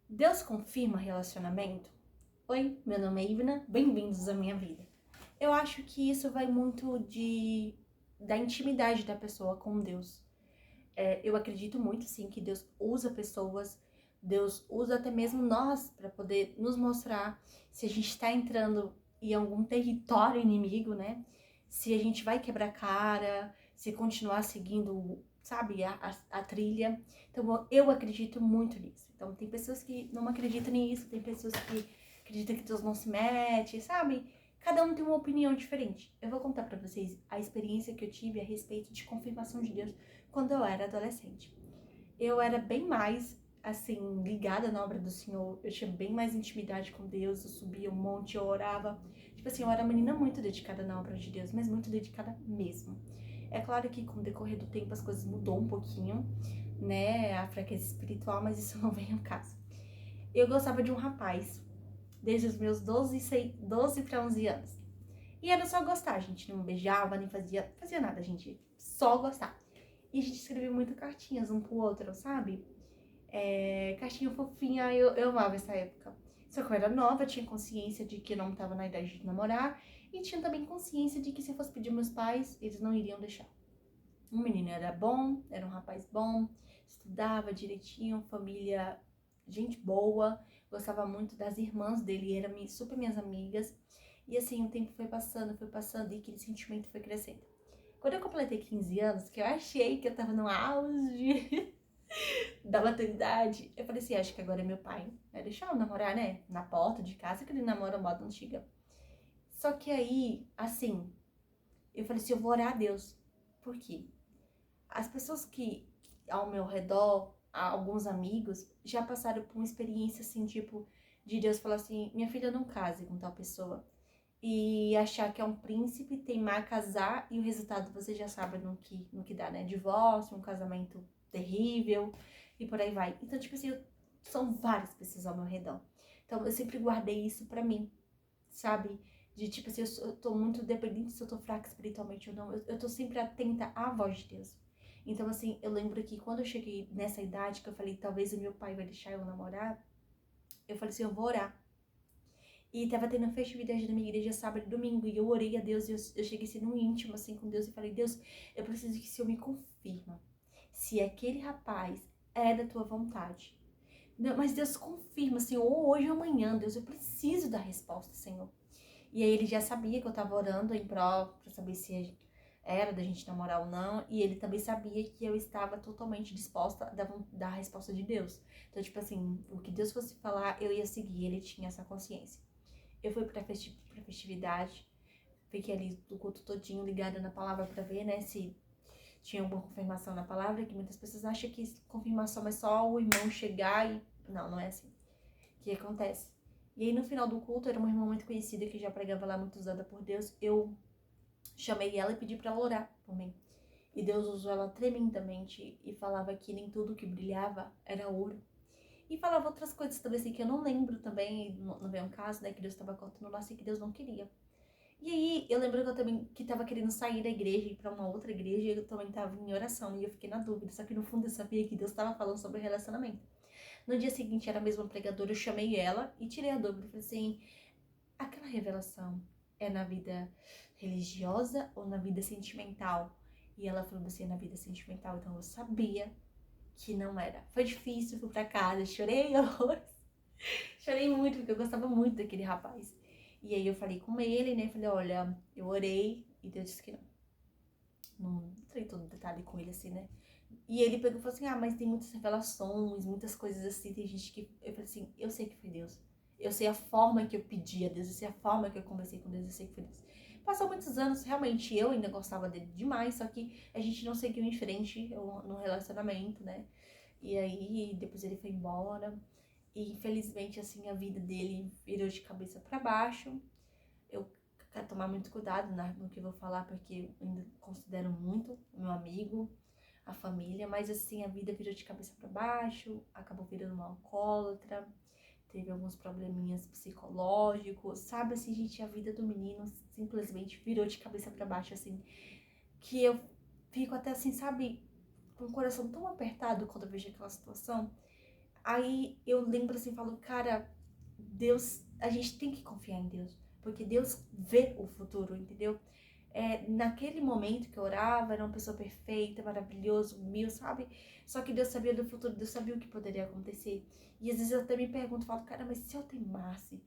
Deus confirma relacionamento? Oi, meu nome é Ivna, bem-vindos à minha vida. Eu acho que isso vai muito da intimidade da pessoa com Deus. Eu acredito muito, sim, que Deus usa pessoas, Deus usa até mesmo nós para poder nos mostrar se a gente está entrando em algum território inimigo, né? Se a gente vai quebrar cara, se continuar seguindo, sabe, a trilha. Então, eu acredito muito nisso. Então, tem pessoas que não acreditam nisso, tem pessoas que acreditam que Deus não se mete, sabe? Cada um tem uma opinião diferente. Eu vou contar para vocês a experiência que eu tive a respeito de confirmação de Deus quando eu era adolescente. Eu era bem mais, assim, ligada na obra do Senhor, eu tinha bem mais intimidade com Deus, eu subia um monte, eu orava. Tipo assim, eu era uma menina muito dedicada na obra de Deus, mas muito dedicada mesmo. É claro que com o decorrer do tempo as coisas mudou um pouquinho, né, a fraqueza espiritual, mas isso não vem ao caso. Eu gostava de um rapaz, desde os meus 12 para 11 anos. E era só gostar, a gente não beijava, nem fazia nada, a gente só gostava. E a gente escrevia muito cartinhas um pro outro, sabe? Cartinha fofinha, eu amava essa época. Só que eu era nova, tinha consciência de que eu não tava na idade de namorar. E tinha também consciência de que se eu fosse pedir meus pais, eles não iriam deixar. O menino era bom, era um rapaz bom, estudava direitinho, família, gente boa. Gostava muito das irmãs dele, eram super minhas amigas. E assim, o tempo foi passando e aquele sentimento foi crescendo. Quando eu completei 15 anos, que eu achei que eu tava no auge da maturidade, eu falei assim, acho que agora é meu pai. Vai deixar eu namorar, né? Na porta de casa, que ele namora moda antiga. Só que aí, assim, eu falei assim, eu vou orar a Deus. Por quê? As pessoas que ao meu redor, alguns amigos, já passaram por uma experiência assim, tipo, de Deus falar assim, minha filha não case com tal pessoa. E achar que é um príncipe, teimar, casar, e o resultado você já sabe no que dá, né? Divórcio, um casamento terrível, e por aí vai. Então, tipo assim, são várias pessoas ao meu redor. Então, eu sempre guardei isso pra mim, sabe? De tipo assim, eu tô muito dependente se eu tô fraca espiritualmente ou não. Eu tô sempre atenta à voz de Deus. Então, assim, eu lembro que quando eu cheguei nessa idade, que eu falei, talvez o meu pai vai deixar eu namorar, eu falei assim, eu vou orar. E tava tendo a festividade da minha igreja sábado e domingo. E eu orei a Deus. E eu cheguei sendo um íntimo assim com Deus. E falei, Deus, eu preciso que o Senhor me confirma se aquele rapaz é da tua vontade. Não, mas Deus confirma, Senhor, hoje ou amanhã, Deus, eu preciso da resposta, Senhor. E aí ele já sabia que eu tava orando em prol pra saber se era da gente namorar ou não. E ele também sabia que eu estava totalmente disposta a dar a resposta de Deus. Então, tipo assim, o que Deus fosse falar, eu ia seguir. Ele tinha essa consciência. Eu fui pra festividade, fiquei ali do culto todinho ligada na palavra pra ver, né, se tinha alguma confirmação na palavra, que muitas pessoas acham que confirmação é só o irmão chegar e... Não, não é assim. O que acontece? E aí no final do culto, era uma irmã muito conhecida que já pregava lá, muito usada por Deus, eu chamei ela e pedi pra ela orar por mim. E Deus usou ela tremendamente e falava que nem tudo que brilhava era ouro. E falava outras coisas também, assim, que eu não lembro também, não veio um caso, né, que Deus estava cortando lá, assim, que Deus não queria. E aí, eu lembro que eu também, que tava querendo sair da igreja e ir pra uma outra igreja, e eu também tava em oração, e eu fiquei na dúvida, só que no fundo eu sabia que Deus tava falando sobre relacionamento. No dia seguinte, era a mesma pregadora, eu chamei ela e tirei a dúvida, falei assim, aquela revelação é na vida religiosa ou na vida sentimental? E ela falou assim, é na vida sentimental, então eu sabia que não era. Foi difícil, fui pra casa, chorei horrores. Chorei muito, porque eu gostava muito daquele rapaz. E aí eu falei com ele, né? Falei, olha, eu orei e Deus disse que não. Não entrei todo detalhe com ele assim, né? E ele pegou e falou assim, ah, mas tem muitas revelações, muitas coisas assim, tem gente que... Eu falei assim, eu sei que foi Deus. Eu sei a forma que eu pedi a Deus, eu sei a forma que eu conversei com Deus, eu sei que foi Deus. Passou muitos anos, realmente, eu ainda gostava dele demais, só que a gente não seguiu em frente no relacionamento, né? E aí, depois ele foi embora. E infelizmente, assim, a vida dele virou de cabeça para baixo. Eu quero tomar muito cuidado no que eu vou falar, porque eu ainda considero muito o meu amigo, a família, mas assim, a vida virou de cabeça para baixo, acabou virando uma alcoólatra, teve alguns probleminhas psicológicos, sabe assim, gente, a vida do menino simplesmente virou de cabeça para baixo, assim, que eu fico até assim, sabe, com o coração tão apertado quando eu vejo aquela situação. Aí eu lembro assim, falo, cara, Deus, a gente tem que confiar em Deus, porque Deus vê o futuro, entendeu? Naquele momento que eu orava, era uma pessoa perfeita, maravilhosa, humilde, sabe? Só que Deus sabia do futuro, Deus sabia o que poderia acontecer. E às vezes eu até me pergunto, falo, cara, mas se eu teimasse,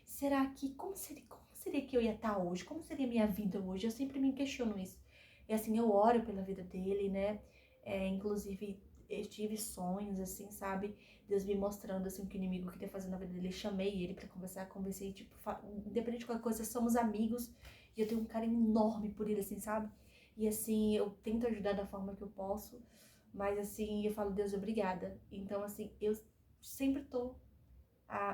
será que, como seria que eu ia estar hoje? Como seria a minha vida hoje? Eu sempre me questiono isso. E assim, eu oro pela vida dele, né? Inclusive, eu tive sonhos, assim, sabe? Deus me mostrando, assim, o que o inimigo queria fazer na vida dele. Eu chamei ele pra conversar, conversei, tipo, independente de qualquer coisa, somos amigos. E eu tenho um carinho enorme por ele, assim, sabe? E assim, eu tento ajudar da forma que eu posso. Mas assim, eu falo, Deus, obrigada. Então, assim, eu sempre tô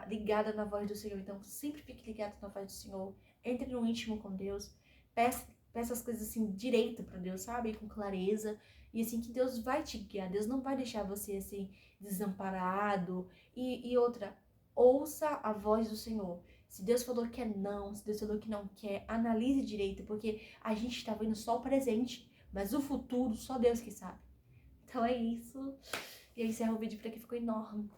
ligada na voz do Senhor. Então, sempre fique ligado na voz do Senhor. Entre no íntimo com Deus. Peça as coisas assim direito para Deus, sabe? Com clareza. E assim, que Deus vai te guiar. Deus não vai deixar você assim, desamparado. E outra, ouça a voz do Senhor. Se Deus falou que é não, se Deus falou que não quer, analise direito, porque a gente tá vendo só o presente, mas o futuro só Deus que sabe. Então é isso. E eu encerro o vídeo por aqui, ficou enorme.